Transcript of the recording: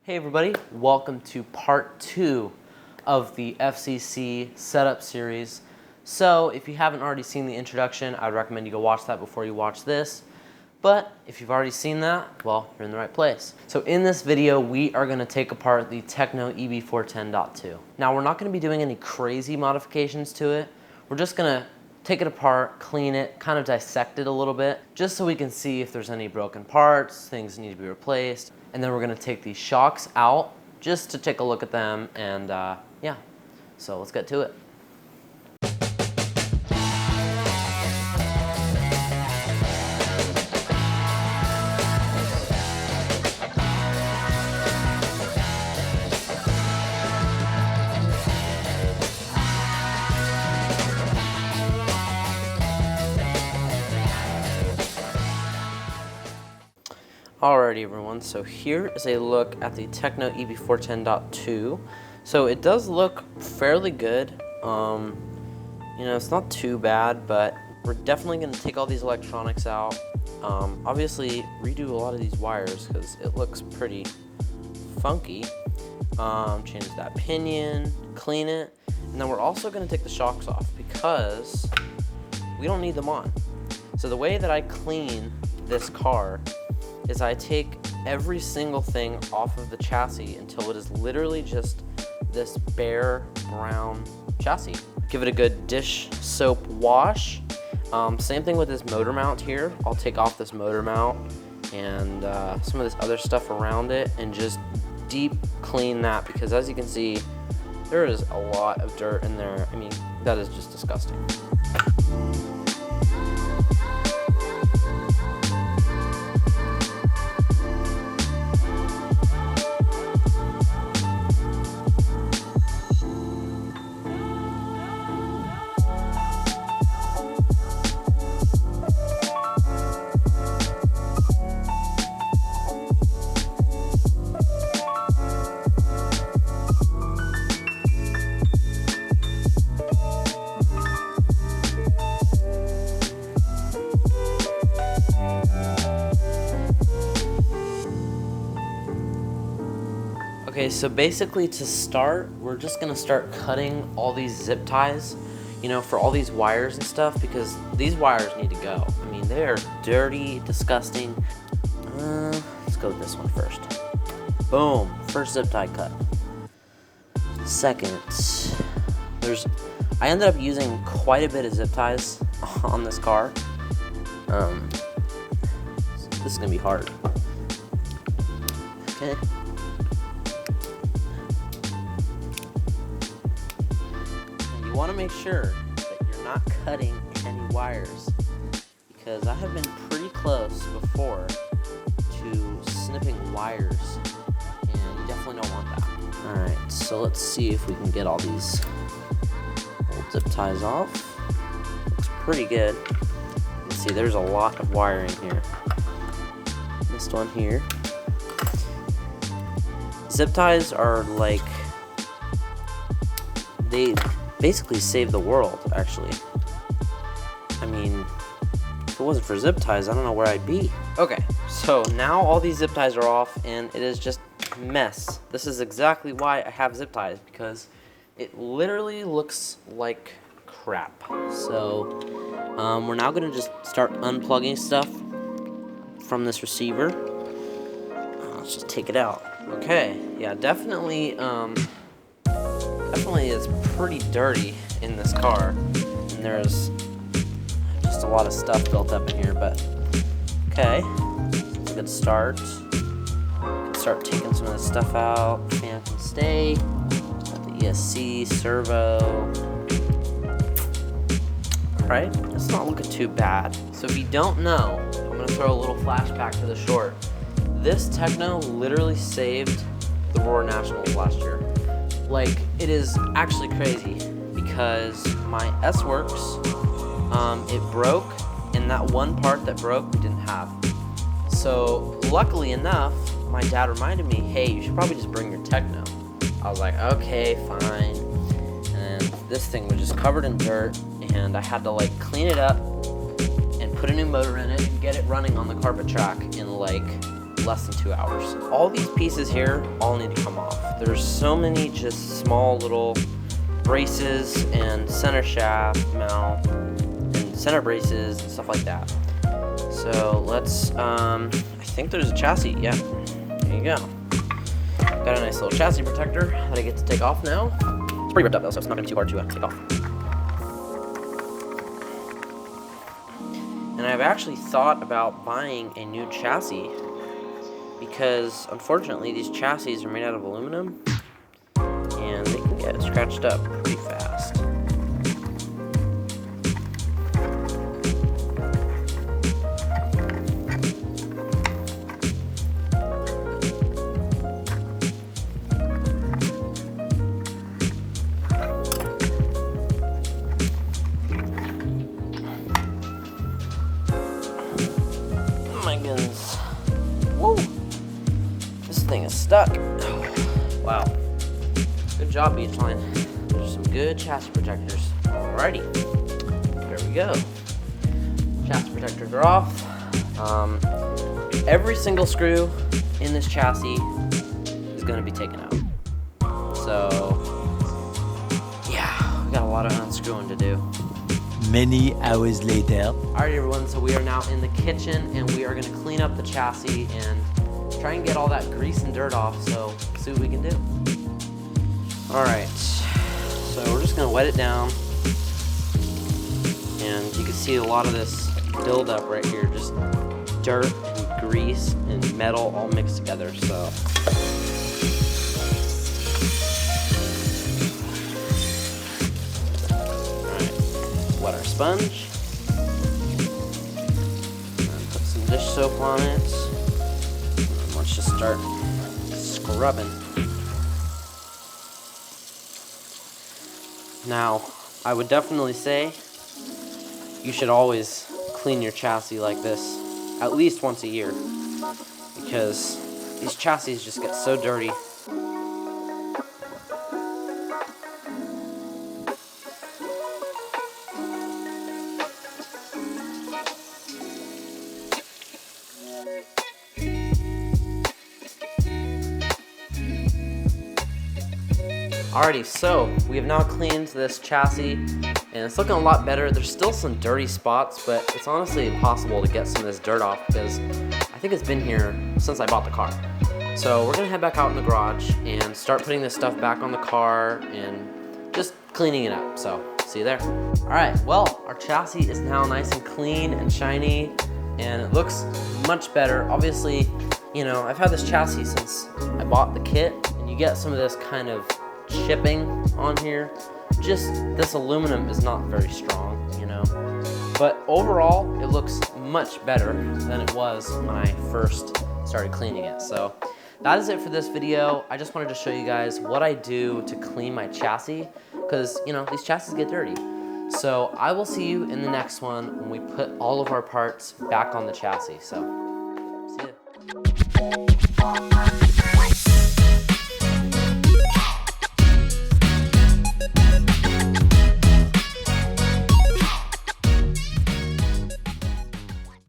Hey everybody, welcome to part 2 of the FCC setup series. So if you haven't already seen the introduction, I'd recommend you go watch that before you watch this. But if you've already seen that, well, you're in the right place. So in this video, we are going to take apart the Tekno EB410.2. Now we're not going to be doing any crazy modifications to it. We're just going to take it apart, clean it, kind of dissect it a little bit, just so we can see if there's any broken parts, things need to be replaced. And then we're gonna take these shocks out just to take a look at them, and yeah, so let's get to it. Alrighty everyone, so here is a look at the Tekno EB410.2. So it does look fairly good. You know, it's not too bad, but we're definitely going to take all these electronics out. Obviously redo a lot of these wires because it looks pretty funky. Change that pinion, clean it, and then we're also going to take the shocks off because we don't need them on. So the way that I clean this car is I take every single thing off of the chassis until it is literally just this bare brown chassis. Give it a good dish soap wash. Same thing with this motor mount here. I'll take off this motor mount and some of this other stuff around it and just deep clean that, because as you can see, there is a lot of dirt in there. I mean, that is just disgusting. Okay, so basically to start, we're just gonna start cutting all these zip ties, you know, for all these wires and stuff, because these wires need to go. I mean, they are dirty, disgusting. Let's go with this one first. Boom, first zip tie cut. Second, I ended up using quite a bit of zip ties on this car. This is gonna be hard. Okay. You want to make sure that you're not cutting any wires, because I have been pretty close before to snipping wires, and you definitely don't want that. Alright, so let's see if we can get all these old zip ties off. Looks pretty good. You can see there's a lot of wiring here. This one here. Zip ties are like, they basically save the world, actually. I mean, if it wasn't for zip ties, I don't know where I'd be. Okay, so now all these zip ties are off, and it is just a mess. This is exactly why I have zip ties, because it literally looks like crap. So, we're now gonna just start unplugging stuff from this receiver. Let's just take it out. Okay, yeah, definitely is pretty dirty in this car, and there's just a lot of stuff built up in here, but okay, it's a good start. Start taking some of this stuff out. Fan can stay. Got the ESC, servo. Alright, it's not looking too bad. So if you don't know, I'm going to throw a little flashback to the short. This Tekno literally saved the Roar Nationals last year. Like, it is actually crazy, because my S-Works, it broke, and that one part that broke we didn't have. So luckily enough, my dad reminded me, hey, you should probably just bring your Tekno. I was like, okay, fine. And this thing was just covered in dirt, and I had to like clean it up and put a new motor in it and get it running on the carpet track in like less than 2 hours. All these pieces here all need to come off. There's so many just small little braces and center shaft mount and center braces and stuff like that. So let's, I think there's a chassis, yeah, there you go. Got a nice little chassis protector that I get to take off now. It's pretty ripped up though, so it's not gonna be too hard to take off. And I've actually thought about buying a new chassis because unfortunately these chassis are made out of aluminum and they can get scratched up pretty fast. My goodness. Whoa! This thing is stuck. Oh, wow. Good job, Beachline. There's some good chassis protectors. Alrighty. There we go. Chassis protectors are off. Every single screw in this chassis is going to be taken out. So, yeah, we got a lot of unscrewing to do. Many hours later. Alright everyone, so we are now in the kitchen and we are going to clean up the chassis and try and get all that grease and dirt off, so see what we can do. Alright, so we're just going to wet it down and you can see a lot of this buildup right here, just dirt and grease and metal all mixed together, so. Wet our sponge, and put some dish soap on it, and let's just start scrubbing. Now, I would definitely say you should always clean your chassis like this at least once a year, because these chassis just get so dirty. Alrighty, so we have now cleaned this chassis and it's looking a lot better. There's still some dirty spots, but it's honestly impossible to get some of this dirt off because I think it's been here since I bought the car. So we're gonna head back out in the garage and start putting this stuff back on the car and just cleaning it up. So see you there. Alright, well, our chassis is now nice and clean and shiny and it looks much better. Obviously, you know, I've had this chassis since I bought the kit and you get some of this kind of chipping on here. Just this aluminum is not very strong, you know, but overall it looks much better than it was when I first started cleaning it. So that is it for this video. I just wanted to show you guys what I do to clean my chassis because, you know, these chassis get dirty. So I will see you in the next one when we put all of our parts back on the chassis. So see ya.